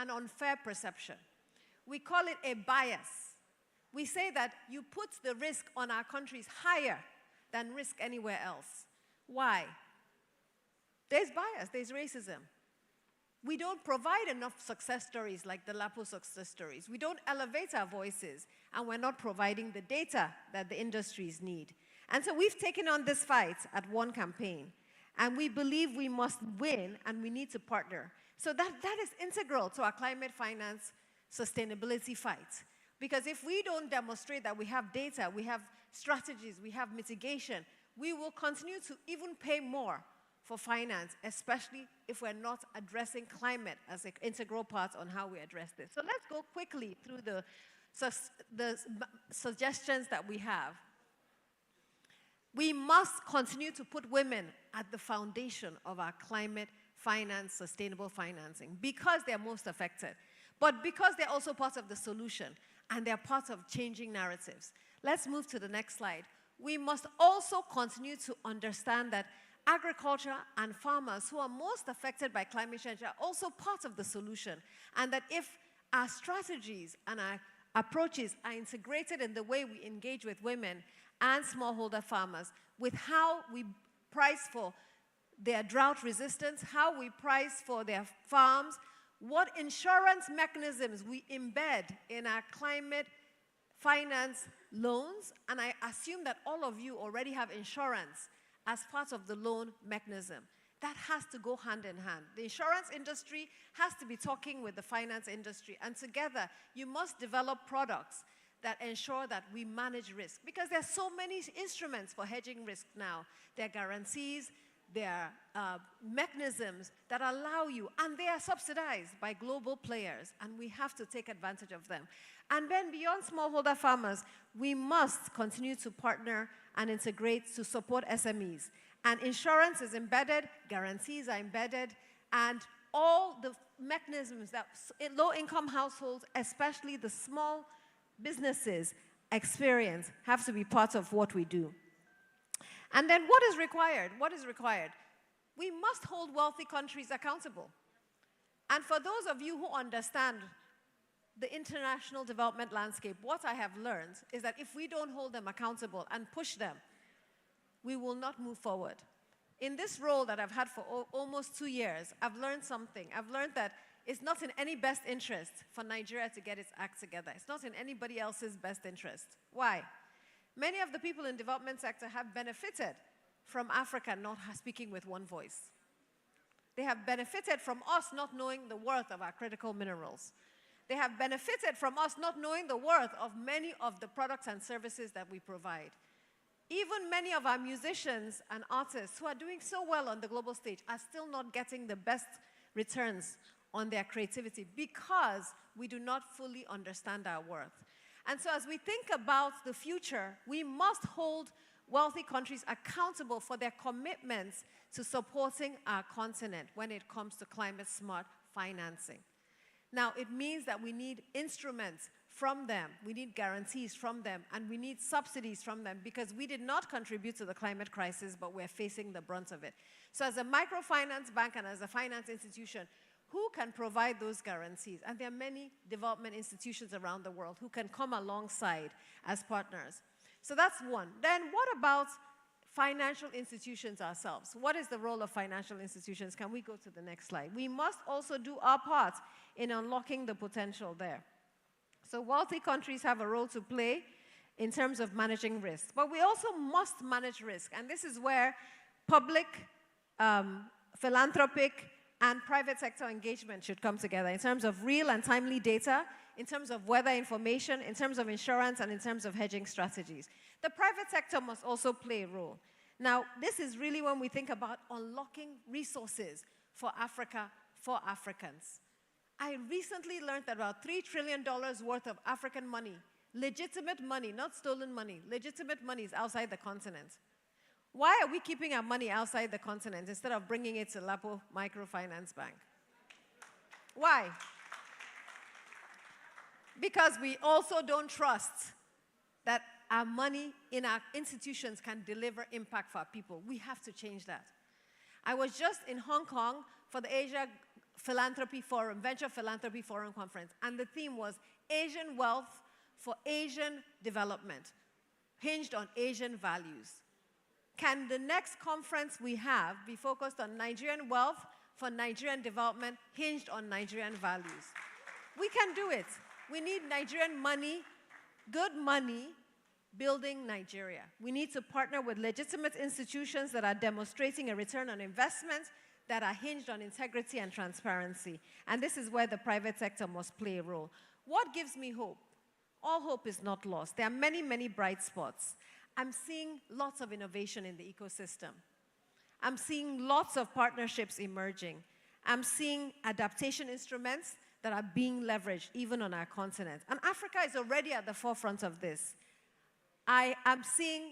an unfair perception. We call it a bias. We say that you put the risk on our countries higher than risk anywhere else. Why? There's bias, there's racism. We don't provide enough success stories like the LAPO success stories. We don't elevate our voices, and we're not providing the data that the industries need. And so we've taken on this fight at One Campaign, and we believe we must win, and we need to partner. So that is integral to our climate finance sustainability fight. Because if we don't demonstrate that we have data, we have strategies, we have mitigation, we will continue to even pay more for finance, especially if we're not addressing climate as an integral part on how we address this. So let's go quickly through the suggestions that we have. We must continue to put women at the foundation of our climate finance, sustainable financing, because they're most affected, but because they're also part of the solution, and they're part of changing narratives. Let's move to the next slide. We must also continue to understand that agriculture and farmers who are most affected by climate change are also part of the solution, and that if our strategies and our approaches are integrated in the way we engage with women and smallholder farmers, with how we price for their drought resistance, how we price for their farms, what insurance mechanisms we embed in our climate finance loans, and I assume that all of you already have insurance as part of the loan mechanism. That has to go hand in hand. The insurance industry has to be talking with the finance industry, and together you must develop products that ensure that we manage risk, because there are so many instruments for hedging risk now. There are guarantees, there are mechanisms that allow you, and they are subsidized by global players, and we have to take advantage of them. And then beyond smallholder farmers, we must continue to partner and integrate to support SMEs. And insurance is embedded, guarantees are embedded, and all the mechanisms that low-income households, especially the small businesses, experience have to be part of what we do. And then what is required? What is required? We must hold wealthy countries accountable. And for those of you who understand the international development landscape, what I have learned is that if we don't hold them accountable and push them, we will not move forward. In this role that I've had for almost 2 years, I've learned something. I've learned that it's not in any best interest for Nigeria to get its act together. It's not in anybody else's best interest. Why? Many of the people in the development sector have benefited from Africa not speaking with one voice. They have benefited from us not knowing the worth of our critical minerals. They have benefited from us not knowing the worth of many of the products and services that we provide. Even many of our musicians and artists who are doing so well on the global stage are still not getting the best returns on their creativity because we do not fully understand our worth. And so as we think about the future, we must hold wealthy countries accountable for their commitments to supporting our continent when it comes to climate-smart financing. Now, it means that we need instruments from them, we need guarantees from them, and we need subsidies from them, because we did not contribute to the climate crisis, but we're facing the brunt of it. So as a microfinance bank and as a finance institution, who can provide those guarantees? And there are many development institutions around the world who can come alongside as partners. So that's one. Then what about financial institutions ourselves? What is the role of financial institutions? Can we go to the next slide? We must also do our part in unlocking the potential there. So wealthy countries have a role to play in terms of managing risk. But we also must manage risk. And this is where public, philanthropic, and private sector engagement should come together in terms of real and timely data, in terms of weather information, in terms of insurance, and in terms of hedging strategies. The private sector must also play a role. Now, this is really when we think about unlocking resources for Africa, for Africans. I recently learned that about $3 trillion worth of African money, legitimate money, not stolen money, legitimate money is outside the continent. Why are we keeping our money outside the continent instead of bringing it to LAPO Microfinance Bank? Why? Because we also don't trust that our money in our institutions can deliver impact for our people. We have to change that. I was just in Hong Kong for the Asia Philanthropy Forum, Venture Philanthropy Forum Conference. And the theme was Asian Wealth for Asian Development, hinged on Asian values. Can the next conference we have be focused on Nigerian wealth for Nigerian development, hinged on Nigerian values? We can do it. We need Nigerian money, good money, building Nigeria. We need to partner with legitimate institutions that are demonstrating a return on investment, that are hinged on integrity and transparency. And this is where the private sector must play a role. What gives me hope? All hope is not lost. There are many, many bright spots. I'm seeing lots of innovation in the ecosystem. I'm seeing lots of partnerships emerging. I'm seeing adaptation instruments that are being leveraged even on our continent. And Africa is already at the forefront of this. I am seeing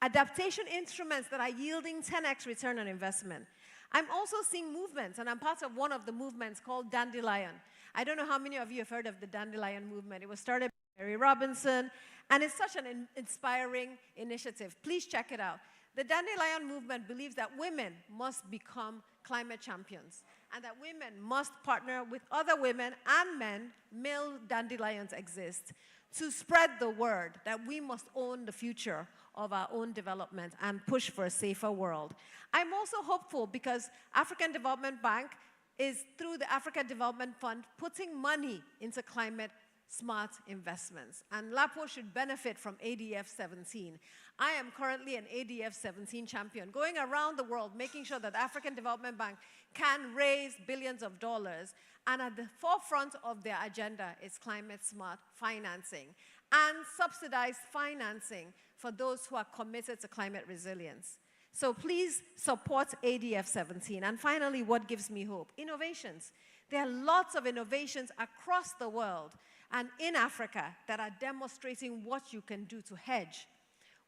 adaptation instruments that are yielding 10x return on investment. I'm also seeing movements, and I'm part of one of the movements called Dandelion. I don't know how many of you have heard of the Dandelion movement. It was started by Mary Robinson, and it's such an inspiring initiative. Please check it out. The Dandelion movement believes that women must become climate champions, and that women must partner with other women and men, male dandelions exist, to spread the word that we must own the future of our own development and push for a safer world. I'm also hopeful because African Development Bank is, through the Africa Development Fund, putting money into climate smart investments. And LAPO should benefit from ADF 17. I am currently an ADF 17 champion, going around the world making sure that African Development Bank can raise billions of dollars, and at the forefront of their agenda is climate smart financing and subsidized financing for those who are committed to climate resilience. So please support ADF 17. And finally, what gives me hope? Innovations. There are lots of innovations across the world and in Africa that are demonstrating what you can do to hedge,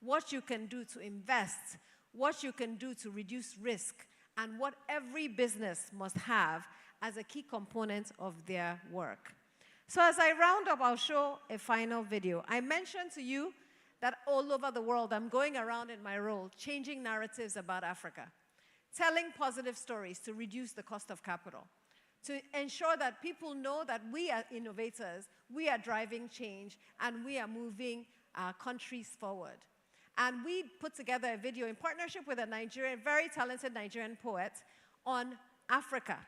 what you can do to invest, what you can do to reduce risk, and what every business must have as a key component of their work. So as I round up, I'll show a final video. I mentioned to you that all over the world, I'm going around in my role, changing narratives about Africa, telling positive stories to reduce the cost of capital, to ensure that people know that we are innovators, we are driving change, and we are moving our countries forward. And we put together a video in partnership with a very talented Nigerian poet on Africa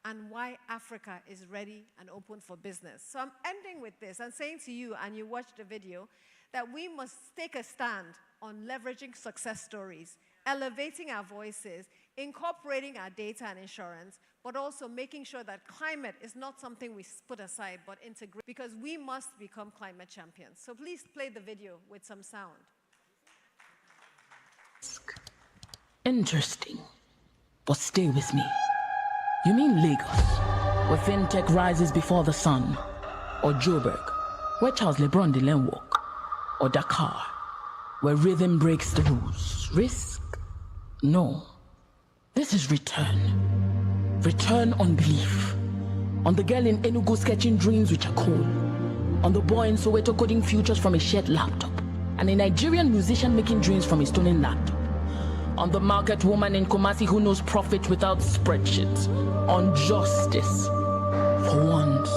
and why Africa is ready and open for business. So I'm ending with this and saying to you, and you watch the video, that we must take a stand on leveraging success stories, elevating our voices, incorporating our data and insurance, but also making sure that climate is not something we put aside, but integrate, because we must become climate champions. So please play the video with some sound. Interesting, but stay with me. You mean Lagos, where fintech rises before the sun? Or Joburg, where Charles LeBron didn't walk? Or Dakar, where rhythm breaks the rules? Risk? No. This is return. Return on belief. On the girl in Enugu sketching dreams with charcoal. On the boy in Soweto coding futures from a shared laptop. And a Nigerian musician making dreams from a stolen laptop. On the market woman in Kumasi who knows profit without spreadsheets. On justice. For once,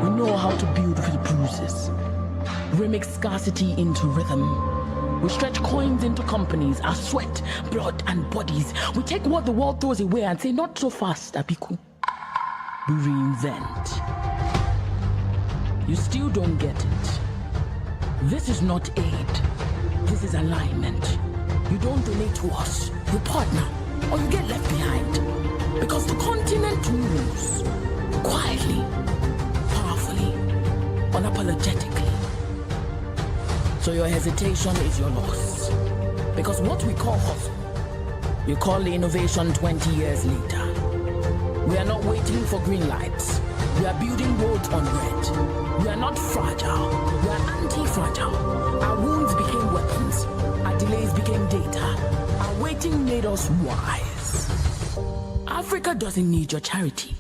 we know how to build with bruises. Remix scarcity into rhythm. We stretch coins into companies, our sweat, blood, and bodies. We take what the world throws away and say, not so fast, Abiku. We reinvent. You still don't get it. This is not aid. This is alignment. You don't donate to us, you partner, or you get left behind. Because the continent moves quietly, powerfully, unapologetically. So your hesitation is your loss. Because what we call hustle, we call innovation 20 years later. We are not waiting for green lights. We are building roads on red. We are not fragile. We are anti-fragile. Our wounds became weapons. Our delays became data. Our waiting made us wise. Africa doesn't need your charity.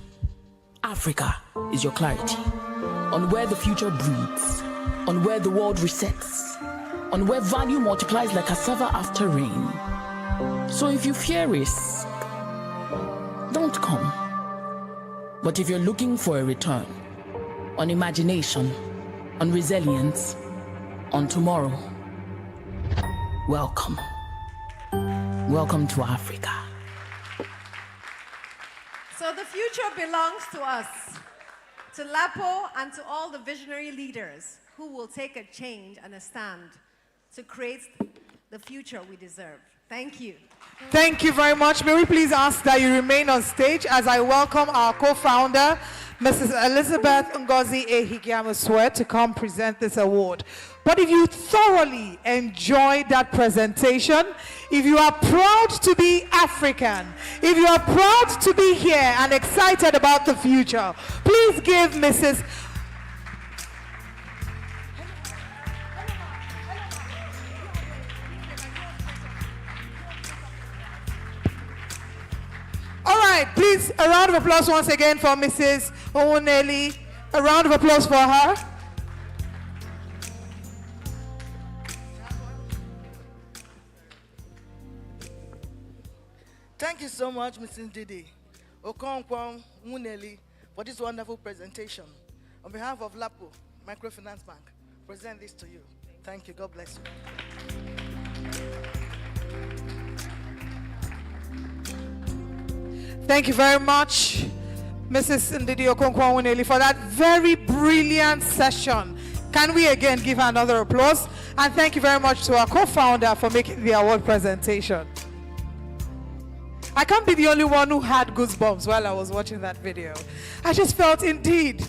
Africa is your clarity. On where the future breeds. On where the world resets. On where value multiplies like cassava after rain. So if you fear risk, don't come. But if you're looking for a return on imagination, on resilience, on tomorrow, welcome. Welcome to Africa. So the future belongs to us, to Lapo and to all the visionary leaders who will take a change and a stand to create the future we deserve. Thank you. Thank you very much. May we please ask that you remain on stage as I welcome our co-founder, Mrs. Elizabeth Ngozi Ehigiamuswe, to come present this award. But if you thoroughly enjoyed that presentation, if you are proud to be African, if you are proud to be here and excited about the future, please give Mrs. All right, please, a round of applause once again for Mrs. Oneli. A round of applause for her. Thank you so much, Mrs. Didi Okonkwo Muneli, for this wonderful presentation. On behalf of Lapo Microfinance Bank, present this to you. Thank you. God bless you. Thank you very much, Mrs. Ndidi Okonkwo Muneli, for that very brilliant session. Can we again give her another applause? And thank you very much to our co-founder for making the award presentation. I can't be the only one who had goosebumps while I was watching that video. I just felt, indeed,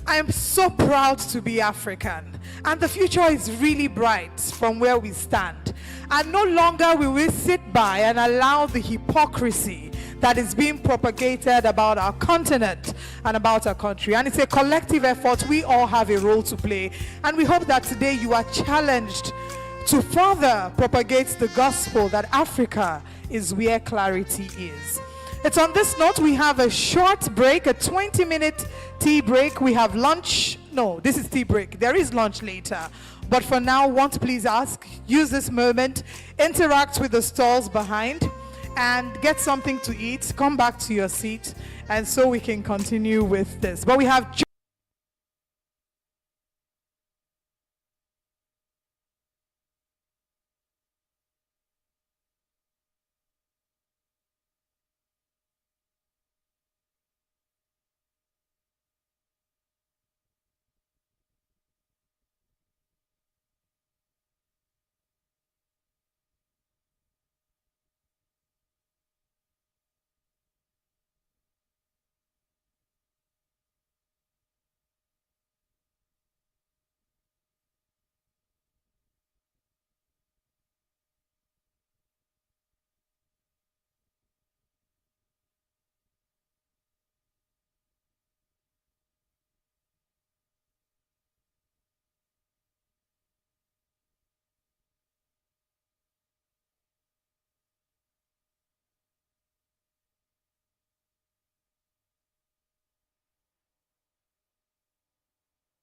I am so proud to be African. And the future is really bright from where we stand. And no longer will we sit by and allow the hypocrisy that is being propagated about our continent and about our country. And it's a collective effort. We all have a role to play. And we hope that today you are challenged to further propagate the gospel that Africa is where clarity is. It's on this note we have a short break, a 20-minute tea break. We have lunch. No, this is tea break. There is lunch later. But for now, want to please ask, use this moment, interact with the stalls behind, and get something to eat. Come back to your seat, and so we can continue with this. But we have